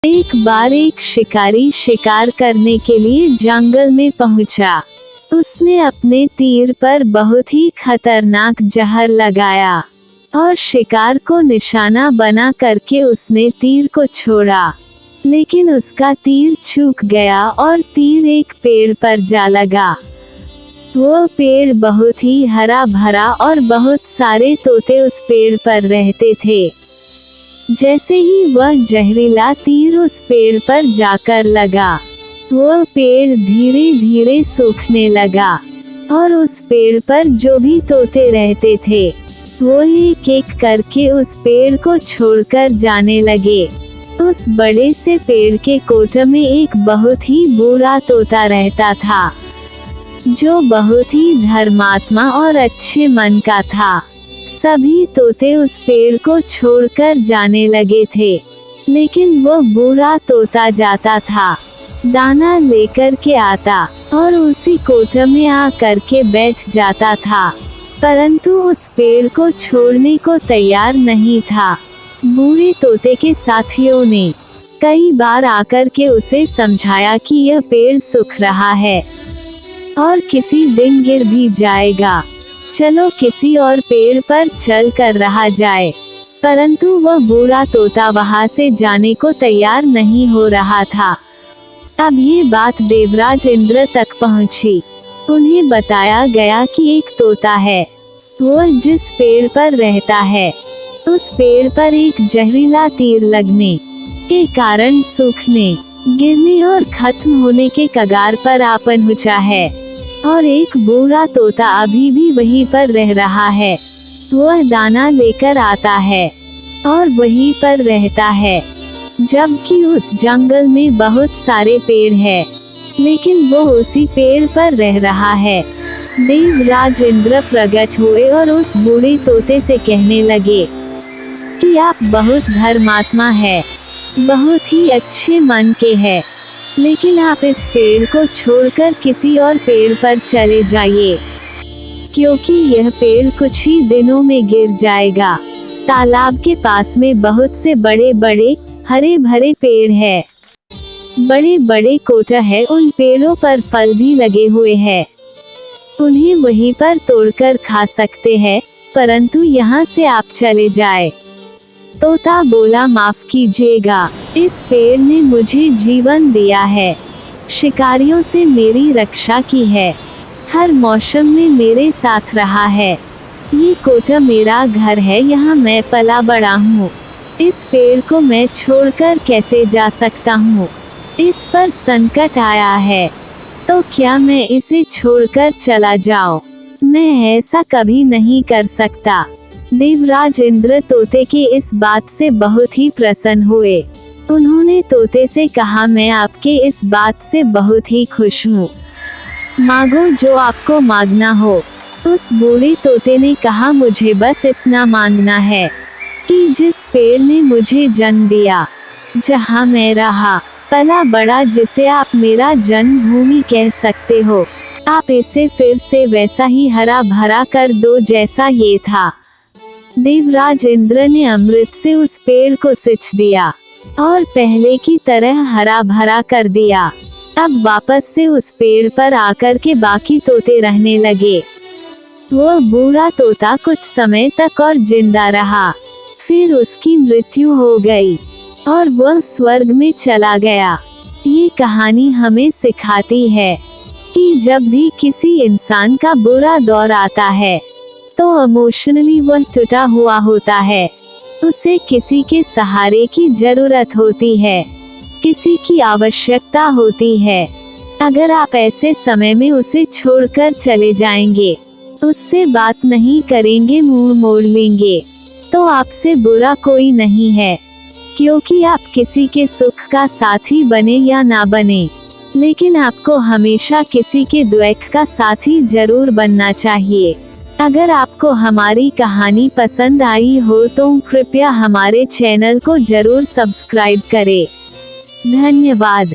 एक बार एक शिकारी शिकार करने के लिए जंगल में पहुंचा। उसने अपने तीर पर बहुत ही खतरनाक जहर लगाया और शिकार को निशाना बना करके उसने तीर को छोड़ा, लेकिन उसका तीर चूक गया और तीर एक पेड़ पर जा लगा। वो पेड़ बहुत ही हरा भरा और बहुत सारे तोते उस पेड़ पर रहते थे। जैसे ही वह जहरीला तीर उस पेड़ पर जाकर लगा, वह पेड़ धीरे धीरे सूखने लगा और उस पेड़ पर जो भी तोते रहते थे वो एक एक करके उस पेड़ को छोड़कर जाने लगे। उस बड़े से पेड़ के कोटे में एक बहुत ही बुरा तोता रहता था, जो बहुत ही धर्मात्मा और अच्छे मन का था। सभी तोते उस पेड़ को छोड़कर जाने लगे थे, लेकिन वो बुरा तोता जाता था, दाना लेकर के आता और उसी कोटे में आ करके बैठ जाता था, परंतु उस पेड़ को छोड़ने को तैयार नहीं था। बुरे तोते के साथियों ने कई बार आकर के उसे समझाया कि यह पेड़ सूख रहा है और किसी दिन गिर भी जाएगा, चलो किसी और पेड़ पर चल कर रहा जाए, परंतु वह बुरा तोता वहां से जाने को तैयार नहीं हो रहा था। अब ये बात देवराज इंद्र तक पहुंची। उन्हें बताया गया कि एक तोता है, वो जिस पेड़ पर रहता है उस पेड़ पर एक जहरीला तीर लगने के कारण सूखने, गिरने और खत्म होने के कगार पर आ पहुंचा है, और एक बुरा तोता अभी भी वहीं पर रह रहा है। वह दाना लेकर आता है और वहीं पर रहता है, जबकि उस जंगल में बहुत सारे पेड़ हैं, लेकिन वो उसी पेड़ पर रह रहा है। देवराज इंद्र प्रकट हुए और उस बूढ़े तोते से कहने लगे कि आप बहुत धर्मात्मा है, बहुत ही अच्छे मन के हैं, लेकिन आप इस पेड़ को छोड़कर किसी और पेड़ पर चले जाइए, क्योंकि यह पेड़ कुछ ही दिनों में गिर जाएगा। तालाब के पास में बहुत से बड़े बड़े हरे भरे पेड़ हैं, बड़े बड़े कोटा है, उन पेड़ों पर फल भी लगे हुए हैं, उन्हें वहीं पर तोड़कर खा सकते हैं, परंतु यहाँ से आप चले जाए। तोता बोला, माफ कीजिएगा, इस पेड़ ने मुझे जीवन दिया है, शिकारियों से मेरी रक्षा की है, हर मौसम में मेरे साथ रहा है, ये कोटा मेरा घर है, यहाँ मैं पला बड़ा हूँ, इस पेड़ को मैं छोड़कर कैसे जा सकता हूँ? इस पर संकट आया है, तो क्या मैं इसे छोड़कर चला जाऊँ? मैं ऐसा कभी नहीं कर सकता। देवराज इंद्र तोते की इस बात से बहुत ही प्रसन्न हुए। उन्होंने तोते से कहा, मैं आपके इस बात से बहुत ही खुश हूँ, मांगो जो आपको मांगना हो। उस बूढ़े तोते ने कहा, मुझे बस इतना मांगना है कि जिस पेड़ ने मुझे जन्म दिया, जहाँ मैं रहा पला बड़ा, जिसे आप मेरा जन्मभूमि कह सकते हो, आप इसे फिर से वैसा ही हरा भरा कर दो जैसा ये था। देवराज इंद्र ने अमृत से उस पेड़ को सिंच दिया और पहले की तरह हरा भरा कर दिया। अब वापस से उस पेड़ पर आकर के बाकी तोते रहने लगे। वो बूढ़ा तोता कुछ समय तक और जिंदा रहा, फिर उसकी मृत्यु हो गई और वह स्वर्ग में चला गया। ये कहानी हमें सिखाती है कि जब भी किसी इंसान का बुरा दौर आता है तो इमोशनली वह टूटा हुआ होता है, उसे किसी के सहारे की जरूरत होती है, किसी की आवश्यकता होती है। अगर आप ऐसे समय में उसे छोड़कर चले जाएंगे, उससे बात नहीं करेंगे, मुंह मोड़ लेंगे, तो आपसे बुरा कोई नहीं है, क्योंकि आप किसी के सुख का साथी बने या ना बने, लेकिन आपको हमेशा किसी के दुख का साथी जरूर बनना चाहिए। अगर आपको हमारी कहानी पसंद आई हो तो कृपया हमारे चैनल को जरूर सब्सक्राइब करें। धन्यवाद।